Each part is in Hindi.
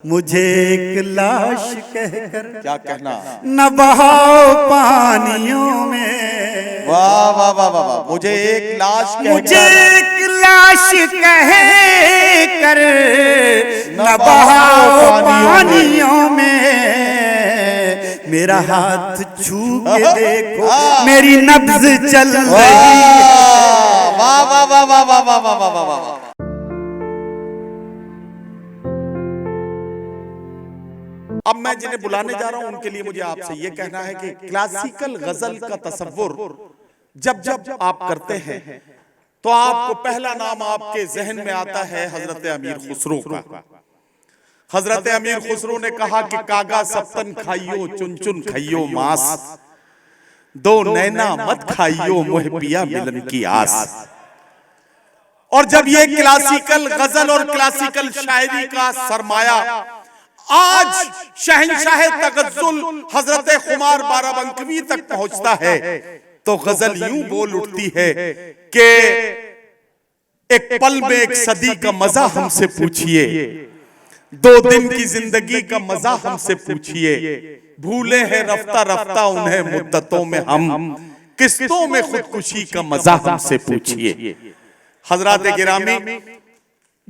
मुझे एक लाश कहकर क्या कहना, न बहाओ पानियों में। वाह वाह वाह वाह वाह। मुझे एक लाश मुझे एक लाश कहकर न बहाओ पानियों में। मेरा हाथ छू के देखो मेरी नब्ज चल रही है। वाह वाह वाह वाह वाह वाह वाह वाह वाह वाह। अब मैं जिन्हें बुलाने जा रहा हूं उनके लिए मुझे आपसे यह कहना है कि क्लासिकल गजल का तसव्वुर जब जब आप करते हैं तो आपको पहला नाम आपके जहन में आता है हजरत अमीर खुसरो का। हजरत अमीर खुसरो ने कहा कि कागा सप्तन खाइयो चुन चुन खाइयो मांस, दो नैना मत खाइयो मोह पिया मिलन की आस। और जब ये क्लासिकल गजल और क्लासिकल शायरी का सरमाया आज शहंशाह तगज्जुल हजरत खुमार बाराबंकवी तक पहुंचता है तो गजल यूं बोल उठती है कि एक पल में एक सदी का मजा हमसे पूछिए, दो दिन की जिंदगी का मजा हमसे पूछिए, भूले हैं रफ्ता रफ्ता उन्हें मुद्दतों में हम, किस्तों में खुदकुशी का मजा हमसे पूछिए। हजरात गिरामी,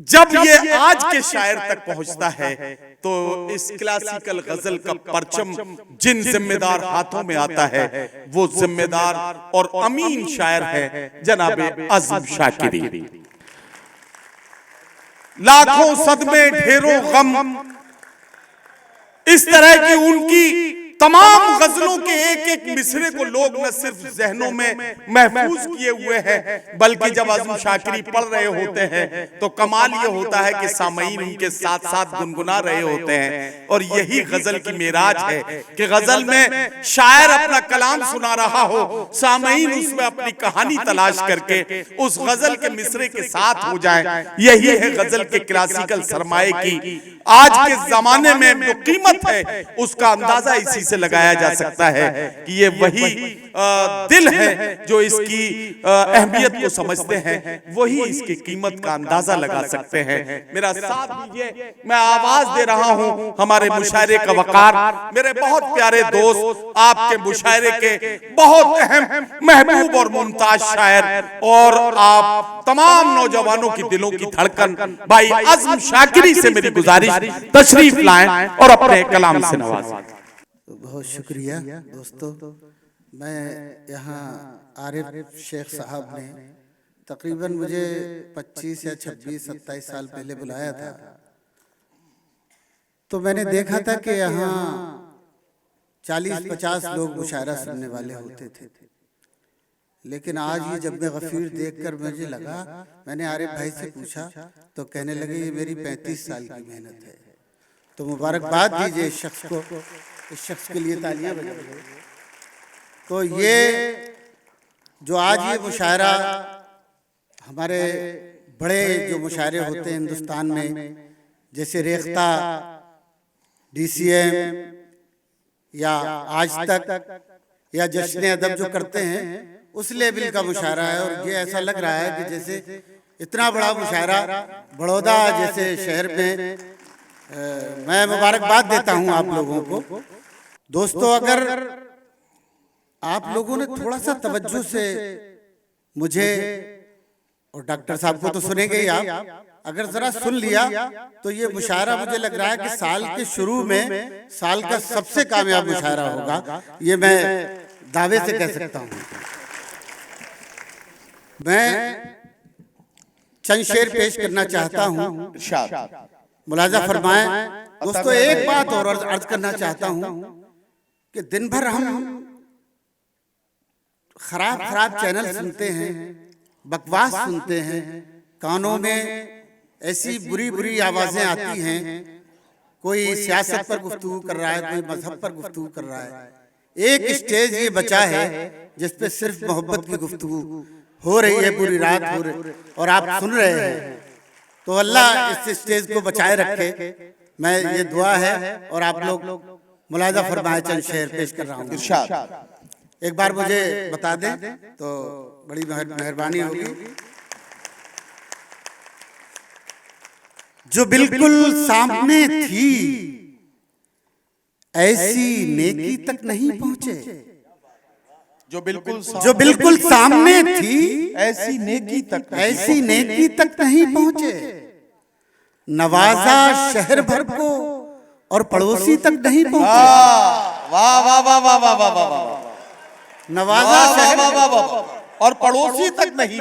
जब ये आज के शायर तक पहुंचता है तो इस क्लासिकल गजल का परचम जिन जिम्मेदार हाथों में आता है वो जिम्मेदार और अमीन शायर है जनाब अज़्म शाकिरी। लाखों सदमे ढेरों गम, इस तरह की उनकी तमाम गजलों के एक एक मिसरे को लोग न सिर्फ जहनों में महफूज किए हुए हैं बल्कि जब अज़्म शाकिरी पढ़ रहे होते हैं तो कमाल ये होता है कि सामईन उनके साथ साथ गुनगुना रहे होते हैं। और यही गजल की मेराज है कि गजल में शायर अपना कलाम सुना रहा हो, सामईन उसमें अपनी कहानी तलाश करके उस गजल के मिसरे के साथ हो जाए। यही है गजल के क्लासिकल सरमाए की आज के जमाने में जो कीमत है उसका अंदाजा इसी से लगाया जा सकता है कि ये वही दिल है जो इसकी अहमियत को समझते हैं, वही इसकी कीमत का अंदाजा लगा सकते हैं। मेरा साथ दीजिए, मैं आवाज दे रहा हूं हमारे मुशायरे का वकार, मेरे बहुत प्यारे दोस्त, आपके मुशायरे के बहुत अहम महबूब और मुमताज शायर और आप तमाम नौजवानों की दिलों की धड़कन भाई अज़्म शाकिरी से मेरी गुजारिश तशरीफ लाएं और अपने कलाम से नवाजें। बहुत शुक्रिया दोस्तों। मैं यहाँ आरिफ शेख साहब ने तकरीबन मुझे 25 या 26 27 साल पहले बुलाया था तो मैंने देखा था कि यहाँ 40-50 लोग मुशायरा सुनने वाले होते थे। लेकिन आज ये जब मैं गफीर देखकर मुझे लगा, मैंने आरिफ भाई से पूछा तो कहने लगे ये मेरी 35 साल की मेहनत है। तो मुबारकबाद दीजिए इस शख्स को, इस शख्स के लिए तालियां बजाइए। तो ये जो आज ये मुशायरा हमारे बड़े जो मुशायरे होते हैं हिंदुस्तान में, जैसे रेख्ता, DCM या आज तक या जश्न अदब जो करते हैं उस लेवल का मुशायरा है। और ये ऐसा लग रहा है कि जैसे इतना बड़ा मुशायरा बड़ौदा जैसे शहर में मैं मुबारकबाद देता हूं आप लोगों को। दोस्तों, अगर आप लोगों ने थोड़ा सा तवज्जो से मुझे और डॉक्टर साहब को तो सुनेंगे ही आप, अगर जरा सुन लिया तो ये मुशायरा मुझे लग रहा है कि साल के शुरू में साल का सबसे कामयाब मुशायरा होगा, ये मैं दावे से कह सकता हूं। मैं चंद शेर पेश करना चाहता हूं, मुलाजा फरमाएं। दोस्तों, एक बात और अर्ज करना चाहता हूं कि दिन भर हम खराब चैनल सुनते हैं, बकवास सुनते हैं, कानों में ऐसी बुरी बुरी आवाजें आती हैं, कोई सियासत पर गुफ्तगू कर रहा है, कोई मजहब पर गुफ्तगू कर रहा है। एक स्टेज ये बचा है जिस पे सिर्फ मोहब्बत की गुफ्तगू हो रही है, पूरी रात हो रही और आप सुन रहे हैं। तो अल्लाह इस स्टेज को बचाए रखे, मैं ये दुआ है। और आप लोग मुलाजा फरमाए, चंद शेर पेश कर रहा हूँ। एक बार मुझे बता दें तो बड़ी मेहरबानी होगी। जो बिल्कुल सामने थी ऐसी नेकी तक नहीं पहुंचे। जो बिल्कुल सामने थी ऐसी नेकी तक नहीं पहुंचे। नवाजा शहर भर को और पड़ोसी तक नहीं पहुंचे। वाह वाह वाह वाह वाह वाह वाह, नवाजा शहर और पड़ोसी तक नहीं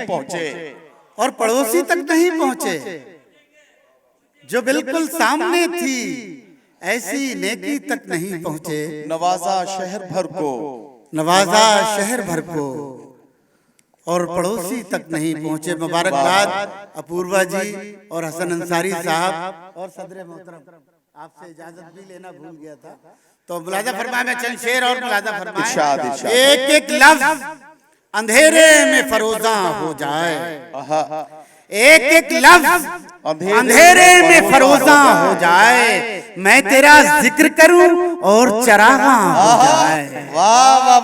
पहुंचे। जो बिल्कुल सामने थी ऐसी नेकी तक नहीं पहुंचे। नवाजा शहर भर को और पड़ोसी तक नहीं पहुंचे। मुबारकबाद अपूर्वा जी और हसन अंसारी साहब और सदर मोहतरम, आपसे इजाजत भी लेना भूल गया था, तो मुलाजा फरमाए में चंद शेर और मुलाजा फरमाए। एक एक लफ्ज अंधेरे में फरोजा हो जाए, एक एक लफ्ज अंधेरे में फरोजा हो जाए, मैं तेरा जिक्र करूं और चरागा हो जाए।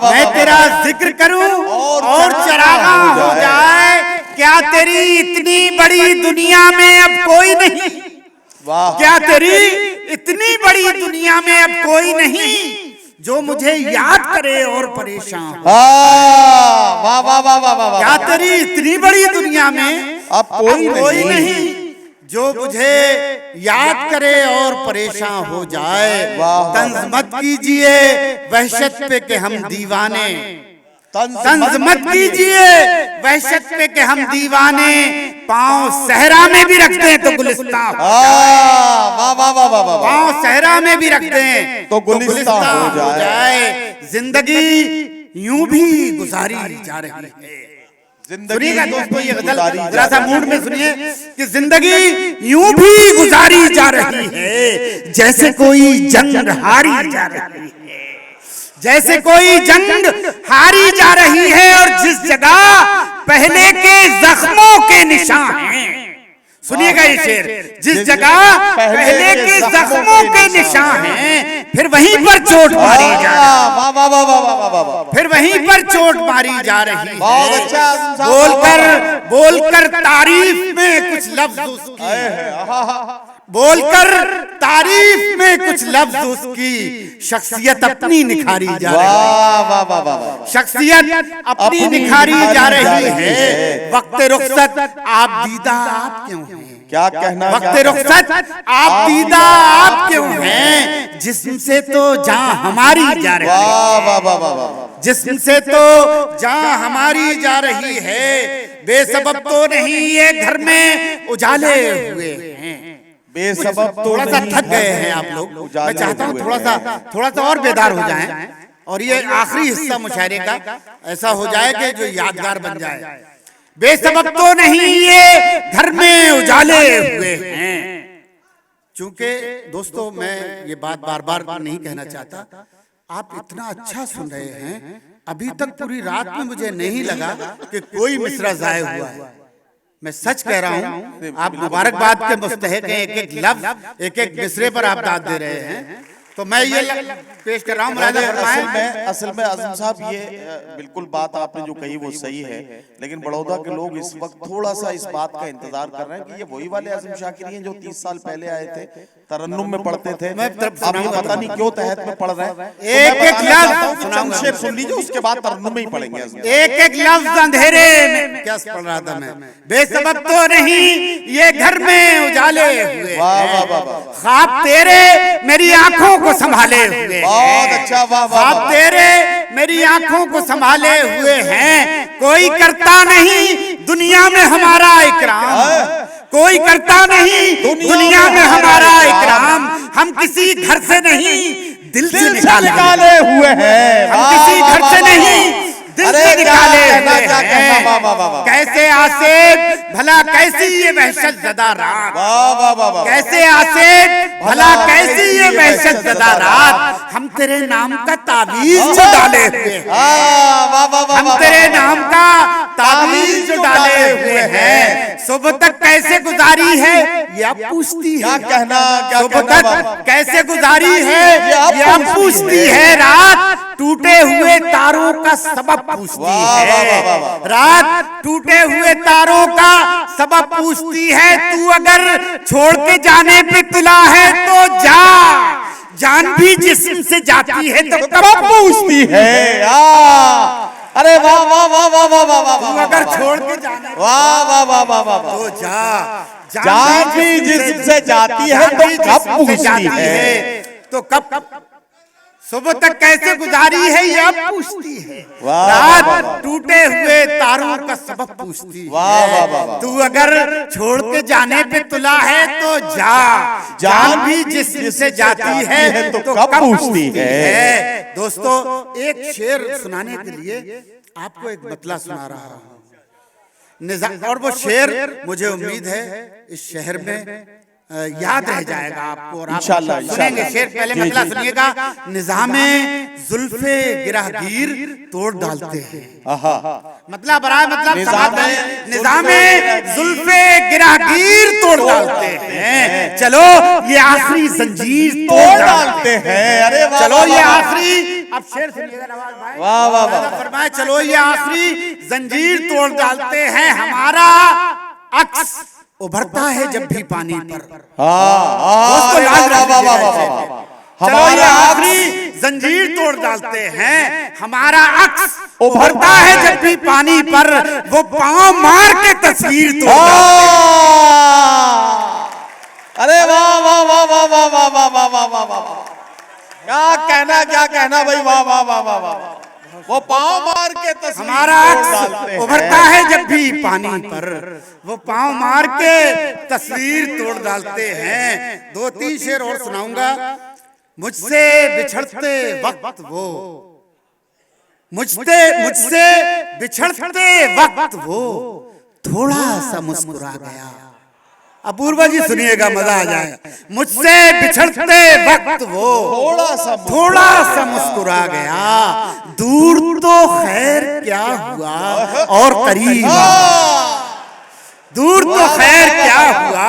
मैं तेरा जिक्र करूं और चरागा हो जाए। क्या तेरी इतनी बड़ी दुनिया में अब कोई नहीं? क्या तेरी इतनी बड़ी दुनिया में अब कोई नहीं जो मुझे याद करे और परेशान हो? क्या तेरी इतनी बड़ी दुनिया में अब कोई नहीं जो मुझे याद करे और परेशान हो जाए। तंज मत कीजिए वहशत पे कि हम दीवाने, तंज मत कीजिए वहशत पे कि हम दीवाने, पाँव सहरा में भी रखते हैं तो गुलिस्तान, पाँव सहरा में भी रखते हैं तो गुलिस्तान हो जाए। जिंदगी यूं भी गुजारी जा रही है। सुनिएगा दोस्तों, ये गजल जरा सा मूड में सुनिए कि जिंदगी यूं भी गुजारी जा रही है जैसे कोई जंग हारी जा रही है, जैसे कोई जंग हारी जा रही है। और जिस जगह पहले के जख्मों के निशान हैं, सुनिएगा ये शेर, जिस जगह पहले के जख्मों के निशान हैं, फिर वहीं पर चोट मारी जा रही, फिर वहीं पर चोट मारी जा रही है। बोलकर तारीफ में कुछ लफ्ज उसकी, बोलकर तारीफ में कुछ लफ्ज उसकी शख्सियत अपनी निखारी जा रही है, शख्सियत अपनी निखारी जा रही है। वक्त रुखसत आप दीदा आप क्यों हैं? क्या कहना, वक्त रुखसत आप दीदा आप क्यों हैं? जिस्म से तो जान हमारी जा रही है, जिस्म से तो जान हमारी जा रही है। बेसबब तो नहीं ये घर में उजाले हुए हैं, बेसबब थोड़ा सा थक गए हैं आप लोग। मैं चाहता हूँ थोड़ा सा और बेदार हो जाएं और ये आखिरी हिस्सा मुशायरे का ऐसा हो जाए कि जो यादगार बन जाए। बेसबब तो नहीं ये घर में उजाले हुए हैं। चूंकि दोस्तों मैं ये बात बार बार नहीं कहना चाहता, आप इतना अच्छा सुन रहे हैं, अभी तक पूरी रात में मुझे नहीं लगा कि कोई मिसरा जाया हुआ है। मैं सच कह रहा हूं, आप मुबारकबाद के मुस्तहिक हैं। एक एक लफ्ज एक एक मिसरे पर आप दाद दे रहे हैं, तो मैं ये पेश कर रहा हूँ। असल में आजम साहब ये बिल्कुल बात आपने जो कही वो सही है, लेकिन बड़ौदा के लोग इस वक्त थोड़ा सा इस बात का इंतजार कर रहे हैं कि ये वही वाले आजम शाकिरी हैं जो 30 साल पहले आए थे, तरन्नुम में पढ़ते थे। अब ये पता नहीं क्यों तहत में पढ़ रहे हैं। एक एक लफ्ज शेर सुन लीजिए, उसके बाद तरन्नुम में ही पढ़ेंगे। एक एक लफ्ज अंधेरे में क्या पढ़ रहा था मैं? बेसबब तो नहीं ये घर में उजाले हुए, ख्वाब तेरे मेरी आंखों को संभाले हुए, बहुत अच्छा, वाह वाह, ख्वाब तेरे मेरी आंखों को संभाले हुए हैं। कोई करता नहीं दुनिया में हमारा इकराम, कोई करता नहीं दुनिया में हमारा इकराम। हम किसी घर से नहीं दिल से निकाले हुए हैं, हम किसी घर से नहीं दिल से निकाले हुए हैं। कैसे आसिफ भला कैसी ये वहशत ज़दा रात, कैसे आसिफ भला कैसी ये वहशत ज़दा रात। हम तेरे नाम का ताबीज जो डाले हुए हैं, हम तेरे नाम का ताबीज जो डाले हुए हैं। सुबह तक कैसे गुजारी है ये अब पूछती है, कहना सुबह तक कैसे गुजारी है ये अब पूछती है रात। टूटे हुए तारों का सबब पूछती है, रात टूटे हुए तारों का सबब पूछती है। तू अगर छोड़ के जाने पे तुला है तो जा, जान भी जिस्म से जाती है तो कब पूछती है। अरे वाह वाह वाह वाह वाह वाह वाह, तू अगर छोड़ के जाने वाह वाह वाह वाह वाह तो जा, जान भी जिस्म से जाती है तो कब पूछती है। तो कब सुबह तक कैसे गुजारी है ये अब पूछती है। वाह, रात वाह, वाह, टूटे हुए तारों का सबब पूछती वाह, वाह, वाह, वाह। तू अगर छोड़ के जाने पे तुला है तो जा, जान भी जिस्म से जाती है तो कब पूछती है। दोस्तों एक शेर सुनाने के लिए आपको एक मतला सुना रहा हूँ, और वो शेर मुझे उम्मीद है इस शहर में याद रह जाएगा आपको, और आप सुनेंगे शेर। पहले मतला सुनिएगा। निज़ामे जुल्फे गिरहगीर तोड़ डालते हैं, मतलब बराए मतलब निज़ामे जुल्फे गिरहगीर तोड़ डालते हैं। चलो ये आखिरी जंजीर तोड़ डालते हैं। अरे चलो ये आखिरी, अब शेर सुनिएगा नवाज भाई, वाह वाह वाह, फरमाए चलो ये आखिरी जंजीर तोड़ डालते हैं। हमारा अक्स उभरता है जब भी पानी पर। हमारा आखिरी जंजीर तोड़ डालते हैं। हमारा अक्स उभरता है जब भी पानी पर, वो पांव मार के तस्वीर तोड़ डालते हैं। अरे वाह वाह वाह वाह वाह वाह वाह वाह वाह वाह वाह, क्या कहना भाई, वाह वाह वाह वाह वाह। वो पांव मार के तस्वीर, हमारा अक्स उभरता है जब भी पानी पर, वो पांव मार के तस्वीर तोड़ डालते हैं। दो तीन शेर और सुनाऊंगा। मुझसे बिछड़ते वक्त वो, मुझसे बिछड़ते वक्त वो थोड़ा सा मुस्कुरा गया। अपूर्वा जी सुनिएगा, मजा आ जाएगा। मुझसे बिछड़ते वक्त वो थोड़ा सा मुस्कुरा गया। दूर तो खैर क्या हुआ और करीब, दूर तो खैर क्या हुआ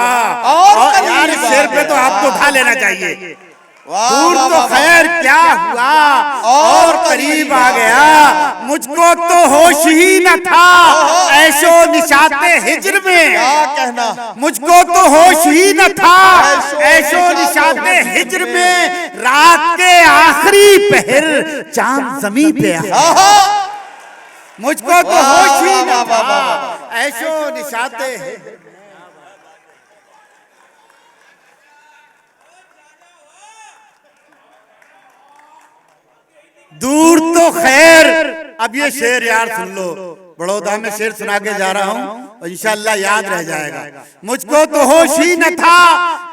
और यार इस शेर पे तो आपको उठा लेना चाहिए। दूर तो खैर क्या हुआ और करीब आ गया। मुझको तो होश ही न था ऐशो निशाते हिज्र में, क्या कहना, मुझको तो होश ही न था ऐशो निशाते हिज्र में। रात के आखिरी पहर चांद ज़मीं पे आया, मुझको तो होश ही न था ऐशो निशाते हिज्र। दूर तो खैर, अब ये शेर यार सुन लो, बड़ौदा में शेर सुना के जा रहा हूँ और इंशाअल्लाह याद रह जाएगा। मुझको तो होश ही न था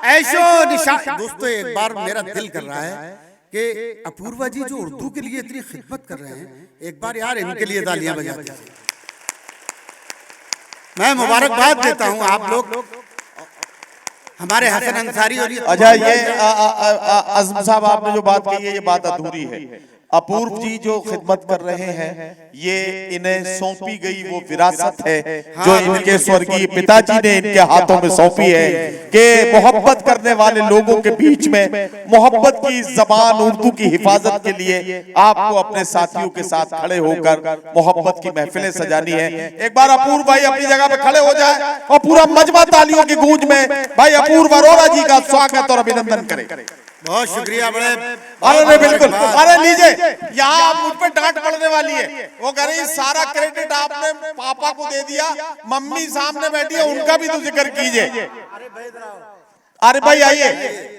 ऐशो निशा। दोस्तों एक बार मेरा दिल कर रहा है कि अपूर्वा जी जो उर्दू के लिए इतनी खिदमत कर रहे हैं, एक बार यार इनके लिए तालियां बजा दीजिए। मैं मुबारकबाद देता हूँ आप लोग हमारे हसन अंसारी। और अच्छा ये आज़म साहब आपने जो बात कही है ये बात अधूरी है। अपूर्व जी जो खिदमत कर रहे हैं ये इन्हें सौंपी गई वो विरासत है जो इनके स्वर्गीय पिताजी ने इनके हाथों में सौंपी है कि मोहब्बत करने वाले लोगों के बीच में मोहब्बत की जबान उर्दू की हिफाजत के लिए आपको अपने साथियों के साथ खड़े होकर मोहब्बत की महफिलें सजानी है। एक बार अपूर्व भाई अपनी जगह पे खड़े हो जाए और पूरा मजमा तालियों की गूंज में भाई अपूर्व अरोड़ा जी का स्वागत और अभिनंदन करें। बहुत शुक्रिया बड़े। अरे बिल्कुल, अरे लीजिए, यहाँ आप मुझ पे डांट पड़ने वाली है। वो कह रही सारा क्रेडिट आपने पापा को दे दिया, मम्मी सामने बैठी है उनका भी तो जिक्र कीजिए। अरे भाई आइए,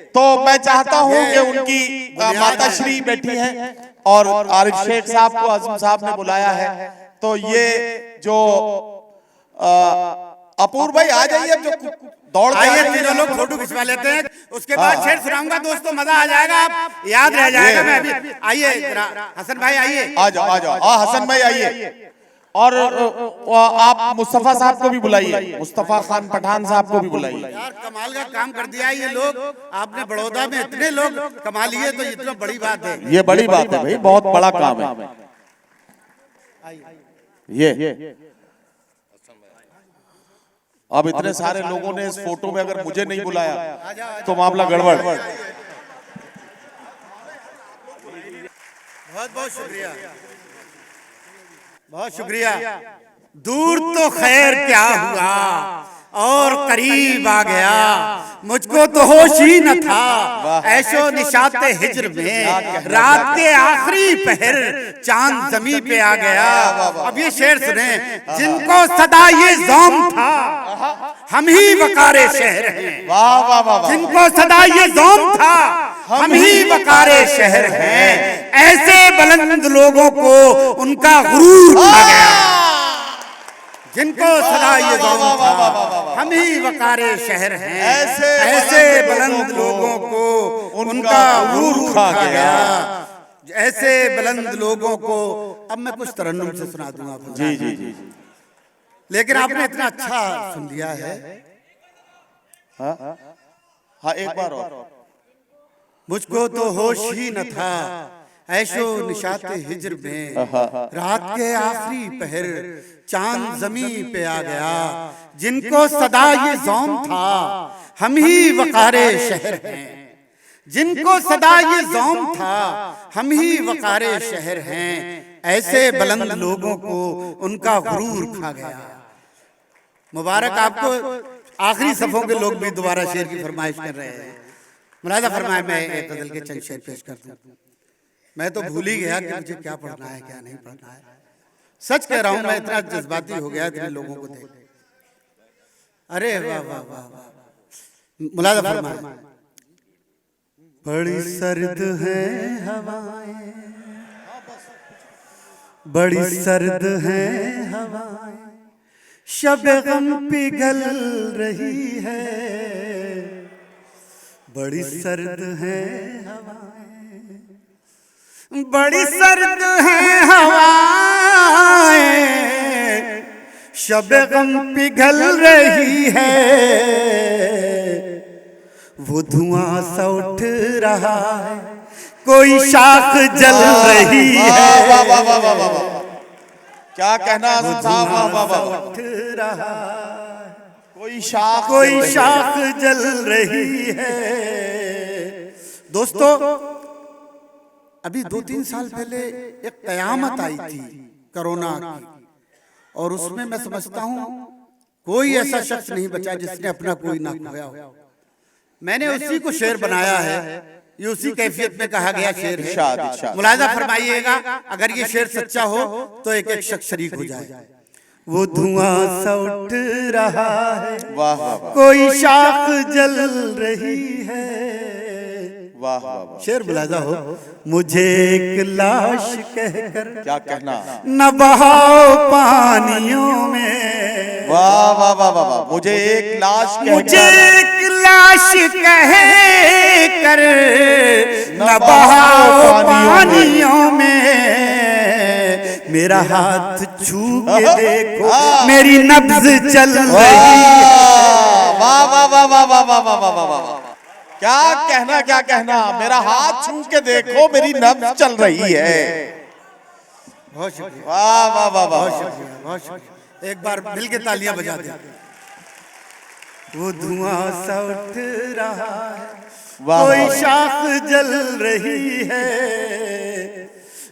तो मैं चाहता हूँ कि उनकी माता श्री बैठी है और आरिफ शेख साहब को आज़म साहब ने बुलाया है, तो ये जो अपूर्व भाई आ जाइए, अब जो दौड़ आइए तीनों लोग फोटो खिंचवा लेते हैं, उसके बाद शेर सुनाऊंगा दोस्तों, मजा आ जाएगा, आप याद रह जाएगा। मैं अभी आइए हसन भाई आइए, आ जाओ आ जाओ, हसन भाई आइए। और आप मुस्तफा साहब को भी बुलाइए, मुस्तफा खान पठान साहब को भी बुलाइए। यार कमाल का काम कर दिया ये लोग, आपने बड़ौदा में इतने लोग कमा लिए तो इतना बड़ी बात है। ये बड़ी बात है भाई, बहुत बड़ा काम है ये। अब इतने सारे लोगों ने इस फोटो में अगर मुझे नहीं बुलाया तो मामला गड़बड़। बहुत बहुत शुक्रिया, बहुत शुक्रिया। दूर तो खैर क्या हुआ और करीब आ गया, मुझको तो होश ही न था ऐशो निशाते हिज्र में, रात के आखिरी पहर चांद जमी पे आ गया। अब ये शेर सुने, जिनको सदा ये ज़ौम था हम ही वकारे शहर हैं। वाह वाह वाह। जिनको सदा ये ज़ौम था हम ही वकारे शहर हैं, ऐसे बुलंद लोगों को उनका गुरूर आ गया। जिनको सदा ये ज़ौम था हम ही वकारे शहर हैं, ऐसे बुलंद लोगों को उनका गुरूर खा गया। ऐसे बुलंद लोगों को अब मैं कुछ तरन्नुम से सुना दूंगा आपको। जी जी जी। लेकिन आपने इतना अच्छा सुन लिया है। हाँ एक बार और। मुझको तो होश ही न था ऐशो निशाते हिज्र में, रात के आखिरी पहर चांद जमी पे आ गया। जिनको सदा ये ज़ौम था हम ही वकारे शहर हैं, जिनको सदा ये ज़ौम था हम ही वकारे शहर हैं, ऐसे बुलंद लोगों को उनका गुरूर खा गया। मुबारक आपको। आखिरी सफ़ों के लोग भी दोबारा शेर की फरमाइश कर रहे हैं। मुलाज़ा फरमाए, मैं एक गज़ल के चंद शेर पेश कर दूं। मैं तो भूल ही गया कि मुझे क्या पढ़ना है क्या नहीं पढ़ना है। सच कह रहा हूं, मैं इतना जज्बाती हो गया इतने लोगों को देख। अरे वाह वाह वाह वाह। मुलाज़ा फरमाए, बड़ी सर्द है हवाएं, बड़ी सर्द है हवाएं, शब गम पिघल रही है। बड़ी सर्द है हवाएं, बड़ी सर्द है हवाएं, शब गम पिघल रही है। वो धुआं सा उठ रहा है, कोई शाख जल रही है। वाह वाह वाह वाह वाह। क्या कहना साहब, वाह वाह वाह। उठ रहा कोई शाख जल रही है। दोस्तों, अभी 2-3 साल पहले एक कयामत आई थी कोरोना की, और उसमें मैं समझता हूं कोई ऐसा शख्स नहीं बचा जिसने अपना कोई ना खोया हो। मैंने उसी को शेर बनाया है, ये उसी कैफियत में कहा गया शेर है। मुलाज़ा फरमाइएगा, अगर ये शेर सच्चा हो तो एक एक शख्स शरीक हो जाए। वो धुआं सा उठ रहा है, वाह वाह। कोई शाख जल रही है। वाह वाह। शेर मुलाज़ा हो, मुझे एक लाश कहकर क्या कहना, न बहाओ पानियों में। वाह वाह वाह वाह। मुझे एक लाश मुझे एक लाश कहकर न बहाओ पानियों में। मेरा हाथ छू के देखो, मेरी नब्ज चल रही है। वाह वाह वाह वाह वाह वाह वाह वाह वाह। क्या कहना, मेरा हाथ छू के देखो, मेरी नब्ज चल रही है। बहुत शुक्रिया, वाह वाह वाह वाह। बहुत शुक्रिया, बहुत शुक्रिया। एक बार मिल के तालियां बजा दे। वो धुआं सा उठ रहा है, कोई शाख जल रही है।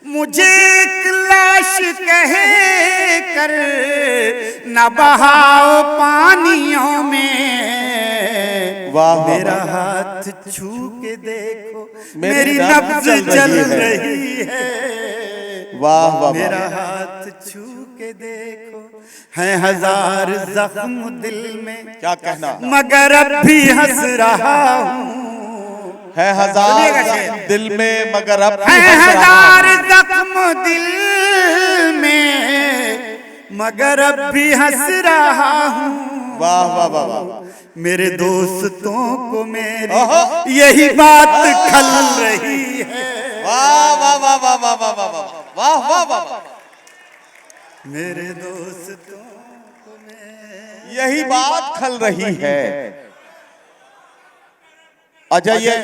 मुझे एक लाश कह कर न बहाओ पानियों में। वाह, मेरा हाथ छू के देखो, मेरी नब्ज चल रही है। वाह वाह। मेरा हाथ छू के देखो, है हजार जख्म दिल में। क्या कहना, मगर अब भी हंस रहा हूँ। है हजार दिल में, मगर अब भी है हंस रहा हजार जख्म दिल में, मगर अब भी हंस रहा हूँ। वाह वाह वाह वाह। मेरे दोस्तों को मेरी यही बात खल रही है। वाह वाह वाह वाह वाह वाह वाह वाह वाह वाह वाह। मेरे दोस्तों को यही बात खल रही है। अच्छा, ये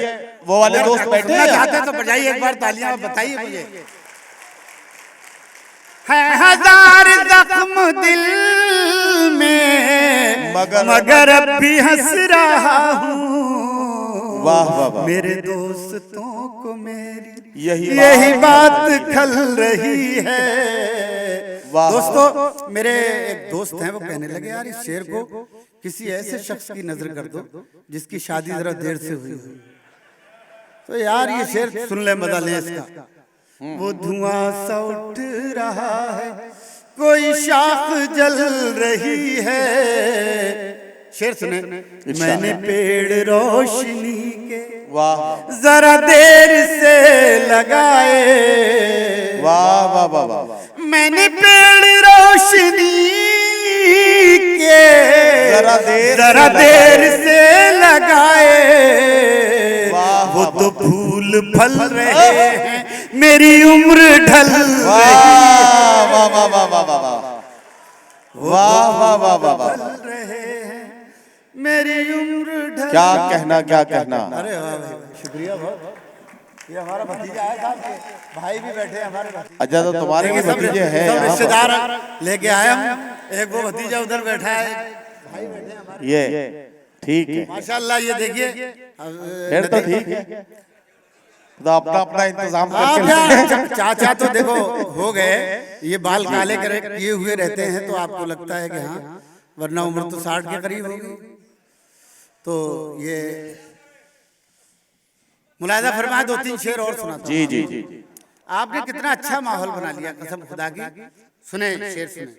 वो वाले दोस्त बैठे हैं, चाहते तो बजाइए एक बार तालियां, बताइए मुझे। है हजार जख्म दिल में, मगर अब भी हंस रहा हूँ। वाह वाह वाह। मेरे दोस्तों को मेरी यही बात खल रही है। वाह। दोस्तों मेरे एक दोस्त हैं, वो कहने लगे यार इस शेर को किसी ऐसे शख्स की नजर कर दो जिसकी शादी जरा देर से हुई हो। तो यार ये शेर सुन ले, मजा ले इसका। वो धुआं सा उठ रहा है, कोई शाख जल रही है। शेर सुने। मैंने पेड़ रोशनी के वाह जरा देर से लगाए। वाह वाह वाह वाह। मैंने पेड़ रोशनी के जरा देर से लगाए। वो तो फूल फल रहे हैं, मेरी उम्र ढल रही है। वाह वाह वाह वाह वाह वाह वाह वाह वाह। रहे हैं, मेरी उम्र ढल। क्या कहना क्या कहना। अरे वाह भाई, शुक्रिया बहुत। ये हमारा भतीजा है साहब के, भाई भी बैठे हैं हमारे पास। अच्छा तो तुम्हारे भी भतीजे हैं सब यहाँ पर? रिश्तेदार लेके आए हम। एक वो भतीजा उधर बैठा है, भाई बैठे हैं हमारे। ये ठीक है माशाल्लाह, ये देखिए। फिर तो ठीक है, तो अपना अपना इंतजाम आप करके यार चाचा तो देखो हो गए, ये बाल काले करे किए हुए रहते हैं तो आपको लगता है कि हाँ, वरना उम्र तो 60 के करीब होगी। तो ये मुलाहिजा फरमाए, 2-3 शेर और सुना। जी जी जी। आपने कितना अच्छा माहौल बना लिया, कसम खुदा की। सुने शेर सुने।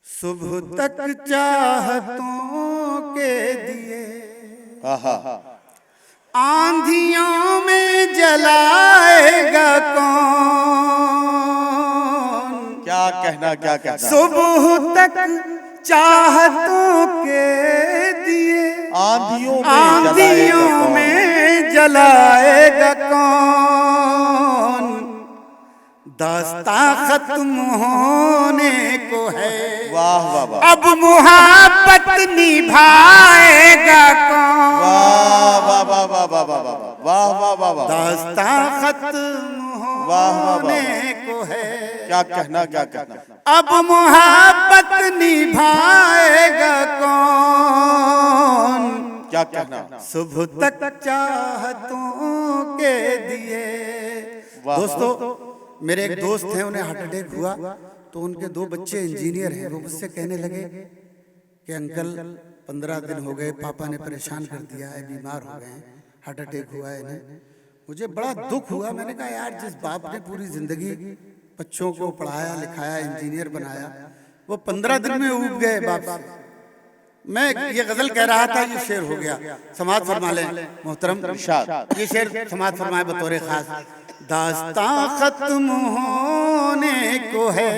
सुबह तक चाहतों के दिए आहा। आंधियों में जलाएगा कौन। क्या कहना क्या कहना। सुबह तक चाहतों के दिए आंधियों में जलाएगा कौन। दास्तां खत्म होने को है, वाह वाह वाह। अब मुहब्बत निभाएगा कौन। वाह वाह वाह वाह वाह वाह वाह वाह वाह वाह। दास्तां खत्म होने को है, क्या कहना क्या कहना। अब मुहब्बत निभाएगा कौन। क्या कहना। सुबह तक चाहतों के दिए। दोस्तों मेरे एक दोस्त हैं, उन्हें हार्ट अटैक हुआ तो उनके 2 बच्चे इंजीनियर हैं। वो मुझसे कहने लगे कि अंकल 15 दिन हो गए, पापा ने परेशान कर दिया है, बीमार हो गए हैं, हार्ट अटैक हुआ है इन्हें। मुझे बड़ा दुख हुआ। मैंने कहा यार, जिस बाप ने पूरी जिंदगी बच्चों को पढ़ाया लिखाया, इंजीनियर बनाया, वो 15 दिन में उब गए बाप से। मैं ये गजल कह रहा था, ये शेर हो गया। समाज फरमा लें मोहतरम इरशाद, ये शेर समाज फरमाए बतौर खास। दास्तां खत्म होने को है,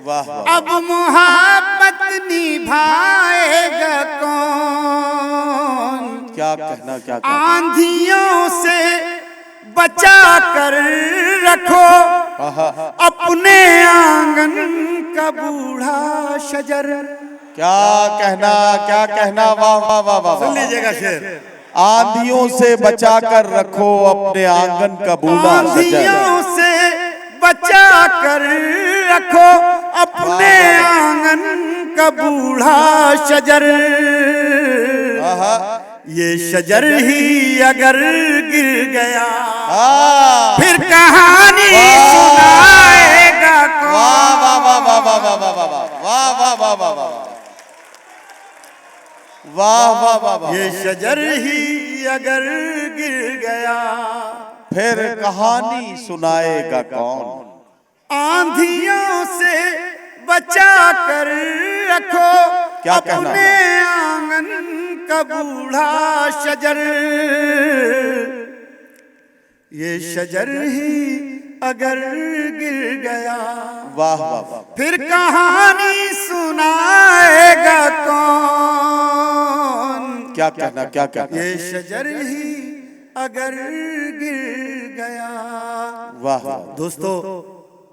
वाह अब मुहब्बत निभाएगा कौन। क्या कहना क्या कहना। आंधियों से बचा कर रखो अपने आंगन का बूढ़ा शजर। क्या कहना क्या कहना। वाह वाह वाह वाह। सुन लीजिएगा शेर। आंधियों से बचा कर रखो अपने आंगन का बूढ़ा शजर। आंधियों से बचा कर रखो अपने आंगन का बूढ़ा शजर। ये शजर ही अगर गिर गया फिर कहानी सुनाएगा कौन। वाह वाह वाह वाह वाह वाह वाह वाह वाह वाह वाह वाह वाह वाह वाह वाह। ये शजर ही अगर गिर गया फिर कहानी सुनाएगा कौन। आंधियों से बचा कर रखो क्या कहना। अपने आंगन का बूढ़ा शजर। ये शजर ही अगर गिर गया वाह वाह वाह। फिर कहानी सुनाएगा कौन। क्या कहना क्या कहना। ये शजर ही अगर गिर गया। वाह वाह। दोस्तों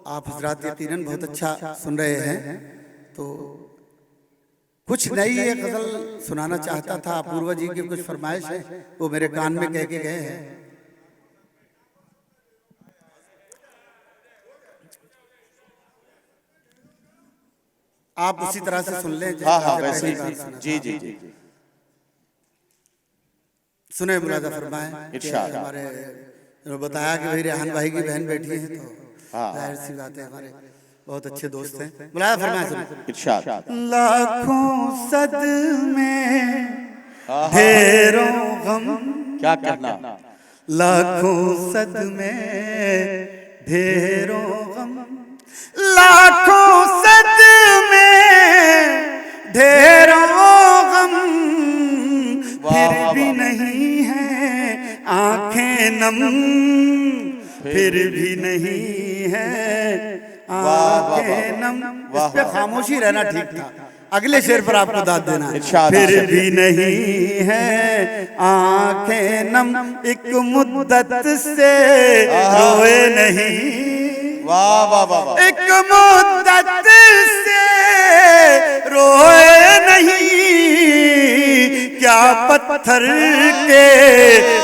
आप हजरात यकीनन बहुत अच्छा सुन रहे हैं, तो कुछ नई एक गजल सुनाना चाहता था। अपूर्वा जी की कुछ फरमाइश है, वो मेरे कान में कह के गए हैं। आप उसी तरह से सुन लें। हाँ हाँ वैसे ही। जी जी जी। सुने मुलाजा फरमाएं कि इरशाद। हमारे उन्होंने बताया कि भाई रेहान भाई की बहन बैठी है तो हाँ। जाहिर सी बात है हमारे बहुत अच्छे दोस्त हैं। मुलाजा फरमाएं सुने। इरशाद। लाखों सदमे ढेरों गम, क्या कहना, लाखों सदमे ढेरों गम, लाखों सदमे ढेरों गम, फिर भी नहीं है आंखें नम, फिर भी नहीं है आंखें नम। इस पे खामोशी रहना ठीक था, अगले शेर पर आपको दाद देना है। फिर भी नहीं है आंखें नम, एक मुद्दत से रोए नहीं, वाह वाह वाह वाह, एक मुद्दत से रोए नहीं, क्या पत्थर के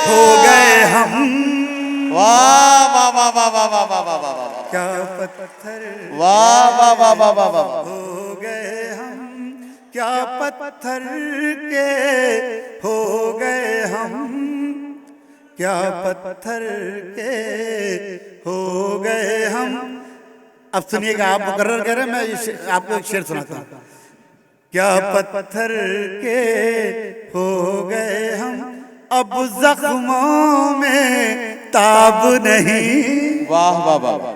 हो गए हम, वाह वाह वाह वाह वाह वाह वाह वाह वाह, क्या पत्थर वाह वाह वाह वाह वाह वाह, हो गए हम, क्या पत्थर के हो गए हम, क्या पत्थर के हो गए हम। अब सुनिएगा, आप मुकर्रर कह रहे हैं, मैं आपको एक शेर सुनाता हूँ। क्या पत्थर के हो गए हम, अब जख्मों में ताब नहीं, वाह वाह वाह वाह,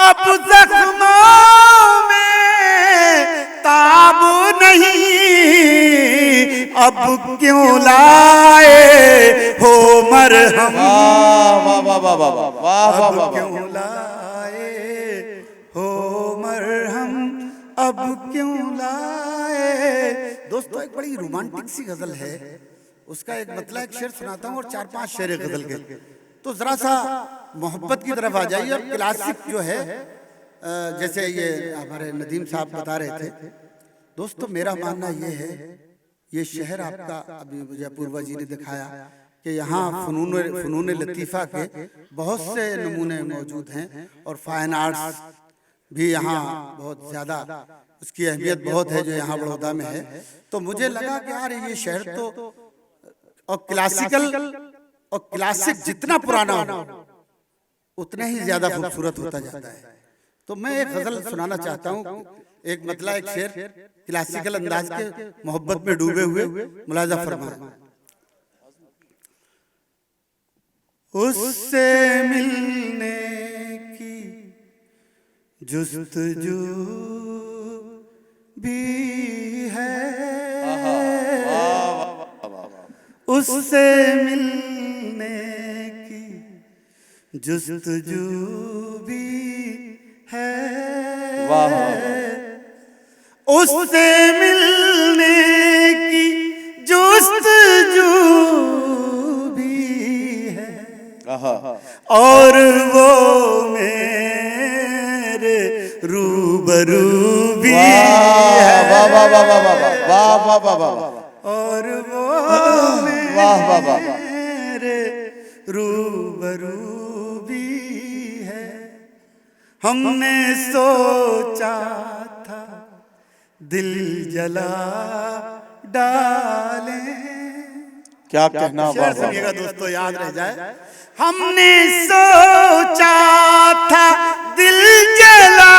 अब जख्मों में ताब नहीं, अब क्यों लाए हो मरहम, वाह वाह वाह वाह वाह वाह वाह वाह अब वाह, क्यों लाए हो मरहम, अब क्यों लाए। दोस्तों एक बड़ी रोमांटिक सी गजल है, उसका एक मतलब एक शेर सुनाता हूँ और 4-5 शेर गजल के, तो जरा सा मोहब्बत की तरफ आ जाइए। और क्लासिक जो है जैसे ये हमारे नदीम साहब बता रहे थे, दोस्तों मेरा मानना ये है, ये शहर आपका अभी मुझे पूर्वा जी ने दिखाया कि यहाँ फनून लतीफ़ा के बहुत से नमूने मौजूद हैं और फाइन आर्ट्स भी यहाँ बहुत ज़्यादा उसकी अहमियत बहुत है जो यहाँ बड़ौदा में है। तो मुझे लगा कि यार ये शहर तो और क्लासिक जितना पुराना हो उतना ही ज्यादा खूबसूरत होता जाता है। तो मैं एक गजल सुनाना चाहता हूँ, एक मतलब एक शेर क्लासिकल अंदाज के मोहब्बत में डूबे हुए, मुलाजा फरमाएं। उससे मिलने की जुस्तजू भी है, उससे मिलने की जुस्तजू भी है, उससे मिलने की जुस्तजू भी है, और वो मेरे रूबरू भी है, वाह वाह वाह वाह वाह वाह वाह वाह, और वो मेरे रूबरू भी है। हमने सोचा था दिल जला डाले, क्या कहना, शेर सुनिएगा दोस्तों, याद रह जाए। हमने सोचा था दिल जला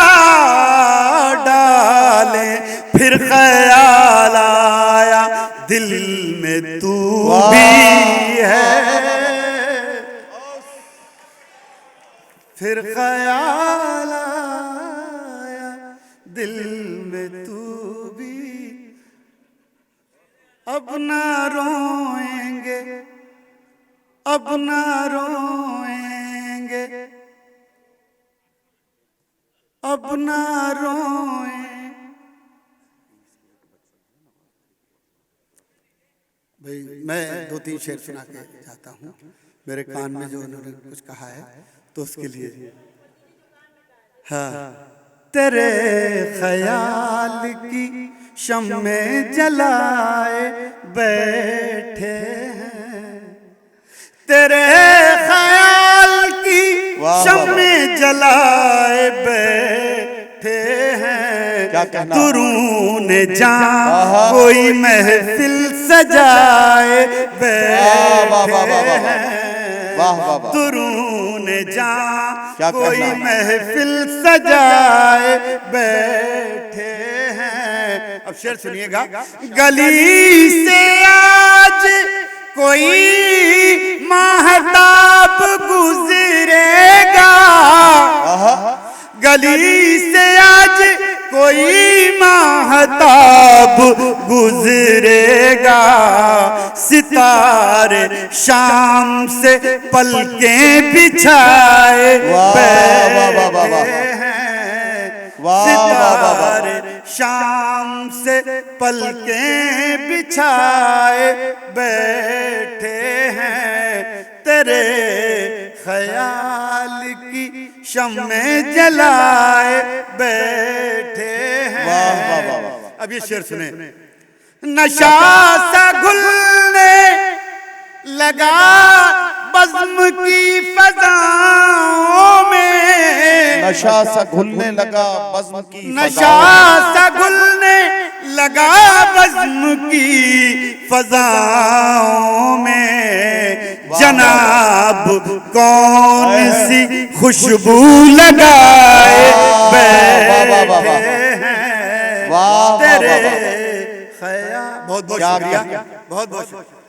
डाले, फिर ख्याल आया दिल में तू भी है, फिर ख्याल आया दिल में तू भी। अब ना रोएंगे, अब ना रोएंगे, अब ना रोएंगे। भाई मैं 2-3 शेर सुना के जाता हूँ, मेरे कान में जो उन्होंने कुछ कहा है तो उसके लिए। हाँ, तेरे ख्याल की शम्मे जलाए बैठे हैं, तेरे ख्याल की शम्मे जलाए बैठे हैं, क्या कहना, दुरूने जान कोई महफिल सजाए वाह, वाह, वाह, बैठे वाह, वाह, हैं, वाह, वाह, वाह। दुरून जा क्या कोई कहना? महफिल सजाए बैठे हैं। अब शेर सुनिएगा। गली से आज कोई महताब गुजरेगा, गली से आज कोई महताब गुजरेगा, सितारे शाम से पलकें बिछाए बैठे हैं, सितारे शाम से पलकें बिछाए बैठे हैं, तेरे ख्याल की शम्में जलाए बैठे हैं। अब ये शेर सुने। नशा सा घुलने लगा बज़्म की फ़ज़ाओं में, नशा सा घुलने लगा बज़्म की नशा सा घुलने लगा बज़्म की फ़ज़ाओं में, जनाब कौन सी खुशबू लगाए बैठे हैं, तेरे ख्याल। बहुत बहुत शुक्रिया, बहुत बहुत शुक्रिया।